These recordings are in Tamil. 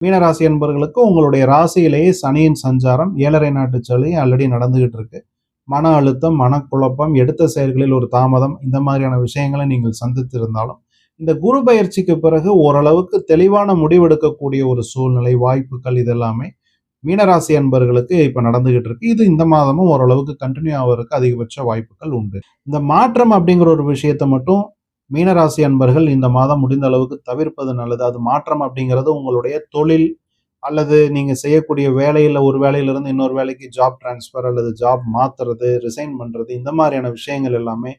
மீனராசி என்பவர்களுக்கு உங்களுடைய ராசியிலேயே சனியின் சஞ்சாரம் 7.5 நாட்டு சளி ஆல்ரெடி நடந்துகிட்டு இருக்கு. மன அழுத்தம், மனக்குழப்பம், எடுத்த செயல்களில் ஒரு தாமதம், இந்த மாதிரியான விஷயங்களை நீங்கள் சந்தித்திருந்தாலும் இந்த குரு பயிற்சிக்கு பிறகு ஓரளவுக்கு தெளிவான முடிவெடுக்கக்கூடிய ஒரு சூழ்நிலை, வாய்ப்புகள் இதெல்லாமே மீனராசி அன்பர்களுக்கு இப்ப நடந்துகிட்டு இருக்கு. இது இந்த மாதமும் ஓரளவுக்கு கண்டினியூ ஆவதற்கு அதிகபட்ச வாய்ப்புகள் உண்டு. இந்த மாற்றம் அப்படிங்கிற ஒரு விஷயத்தை மட்டும் மீனராசி அன்பர்கள் இந்த மாதம் முடிந்த அளவுக்கு தவிர்ப்பது நல்லது. அது மாற்றம் அப்படிங்கிறது உங்களுடைய தொழில் அல்லது நீங்க செய்யக்கூடிய வேலையில ஒரு வேலையிலிருந்து இன்னொரு வேலைக்கு ஜாப் டிரான்ஸ்ஃபர் அல்லது ஜாப் மாத்துறது, ரிசைன் பண்றது இந்த மாதிரியான விஷயங்கள் எல்லாமே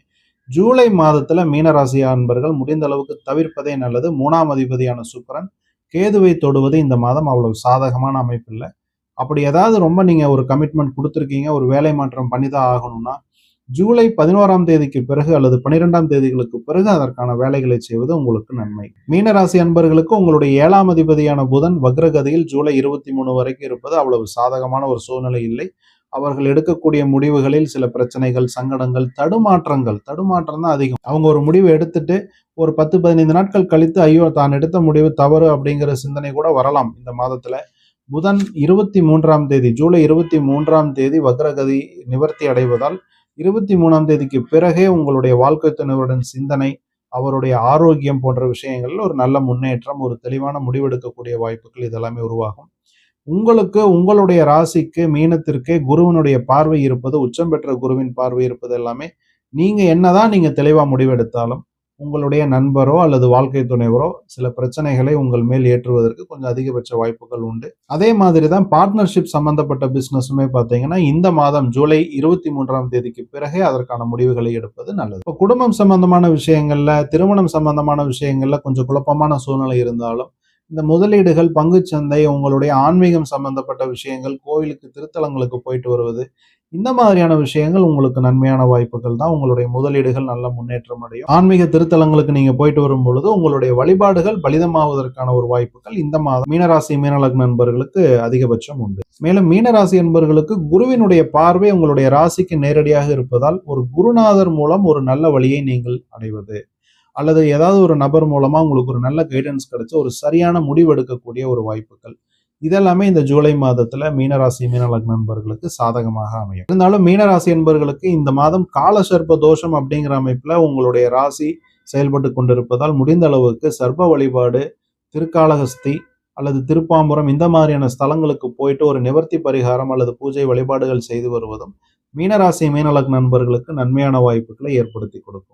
ஜூலை மாதத்துல மீனராசி அன்பர்கள் முடிந்த அளவுக்கு தவிர்ப்பதே நல்லது. 3ஆம் அதிபதியான சுக்கிரன் கேதுவை தொடுவது இந்த மாதம் அவ்வளவு சாதகமான அமைப்பு இல்ல. அப்படி ஏதாவது ரொம்ப நீங்க ஒரு கமிட்மெண்ட் கொடுத்துருக்கீங்க, ஒரு வேலை மாற்றம் பண்ணிதான் ஆகணும்னா ஜூலை 11ஆம் தேதிக்கு பிறகு அல்லது 12ஆம் தேதிகளுக்கு பிறகு அதற்கான வேலைகளை செய்வது உங்களுக்கு நன்மை. மீனராசி அன்பர்களுக்கு உங்களுடைய 7ஆம் அதிபதியான புதன் வக்ரகதியில் ஜூலை 23 வரைக்கும் இருப்பது அவ்வளவு சாதகமான ஒரு சூழ்நிலை இல்லை. அவர்கள் எடுக்கக்கூடிய முடிவுகளில் சில பிரச்சனைகள், சங்கடங்கள், தடுமாற்றம் தான் அதிகம். அவங்க ஒரு முடிவு எடுத்துட்டு ஒரு 10-15 நாட்கள் கழித்து ஐயோ தான் எடுத்த முடிவு தவறு அப்படிங்கிற சிந்தனை கூட வரலாம். இந்த மாதத்துல புதன் 23ஆம் தேதி ஜூலை 23ஆம் தேதி வக்ரகதி நிவர்த்தி அடைவதால் 23ஆம் தேதிக்கு பிறகே உங்களுடைய வாழ்க்கை துணைவருடன் சிந்தனை, அவருடைய ஆரோக்கியம் போன்ற விஷயங்கள்ல ஒரு நல்ல முன்னேற்றம், ஒரு தெளிவான முடிவெடுக்கக்கூடிய வாய்ப்புகள் இதெல்லாமே உருவாகும். உங்களுக்கு உங்களுடைய ராசிக்கு மீனத்திற்கே குருவினுடைய பார்வை இருப்பது, உச்சம் பெற்ற குருவின் பார்வை இருப்பது எல்லாமே நீங்க தெளிவா முடிவெடுத்தாலும் உங்களுடைய நண்பரோ அல்லது வாழ்க்கை துணைவரோ சில பிரச்சனைகளை உங்கள் மேல் ஏற்றுவதற்கு கொஞ்சம் அதிகபட்ச வாய்ப்புகள் உண்டு. அதே மாதிரி தான் பார்ட்னர்ஷிப் சம்பந்தப்பட்ட பிசினஸுமே பார்த்தீங்கன்னா இந்த மாதம் ஜூலை 23ஆம் தேதிக்கு பிறகே அதற்கான முடிவுகளை எடுப்பது நல்லது. இப்போ குடும்பம் சம்பந்தமான விஷயங்கள்ல, திருமணம் சம்பந்தமான விஷயங்கள்ல கொஞ்சம் குழப்பமான சூழ்நிலை இருந்தாலும் இந்த முதலீடுகள், பங்குச்சந்தை, உங்களுடைய ஆன்மீகம் சம்பந்தப்பட்ட விஷயங்கள், கோவிலுக்கு திருத்தலங்களுக்கு போயிட்டு வருவது இந்த மாதிரியான விஷயங்கள் உங்களுக்கு நன்மையான வாய்ப்புகள் தான். உங்களுடைய முதலீடுகள் நல்ல முன்னேற்றம் அடையும். ஆன்மீக திருத்தலங்களுக்கு நீங்க போயிட்டு வரும் பொழுது உங்களுடைய வழிபாடுகள் பலிதமாவதற்கான ஒரு வாய்ப்புகள் இந்த மாதம் மீனராசி மீனலக்ன நண்பர்களுக்கு அதிகபட்சம் உண்டு. மேலும் மீனராசி என்பவர்களுக்கு குருவினுடைய பார்வை உங்களுடைய ராசிக்கு நேரடியாக இருப்பதால் ஒரு குருநாதர் மூலம் ஒரு நல்ல வழியை நீங்கள் அடைவது அல்லது ஏதாவது ஒரு நபர் மூலமா உங்களுக்கு ஒரு நல்ல கைடன்ஸ் கிடைச்சு ஒரு சரியான முடிவு எடுக்கக்கூடிய ஒரு வாய்ப்புகள் இதெல்லாமே இந்த ஜூலை மாதத்துல மீனராசி மீனலக்ன நண்பர்களுக்கு சாதகமாக அமையும். இருந்தாலும் மீனராசி என்பவர்களுக்கு இந்த மாதம் கால சர்ப்ப தோஷம் அப்படிங்கிற அமைப்புல உங்களுடைய ராசி செயல்பட்டு கொண்டிருப்பதால் முடிந்த அளவுக்கு சர்ப்ப வழிபாடு, திருக்காளஹஸ்தி அல்லது திருப்பாம்புரம் இந்த மாதிரியான ஸ்தலங்களுக்கு போயிட்டு ஒரு நிவர்த்தி பரிகாரம் அல்லது பூஜை வழிபாடுகள் செய்து வருவதும் மீனராசி மீனலக்ன நண்பர்களுக்கு நன்மையான வாய்ப்புகளை ஏற்படுத்தி கொடுக்கும்.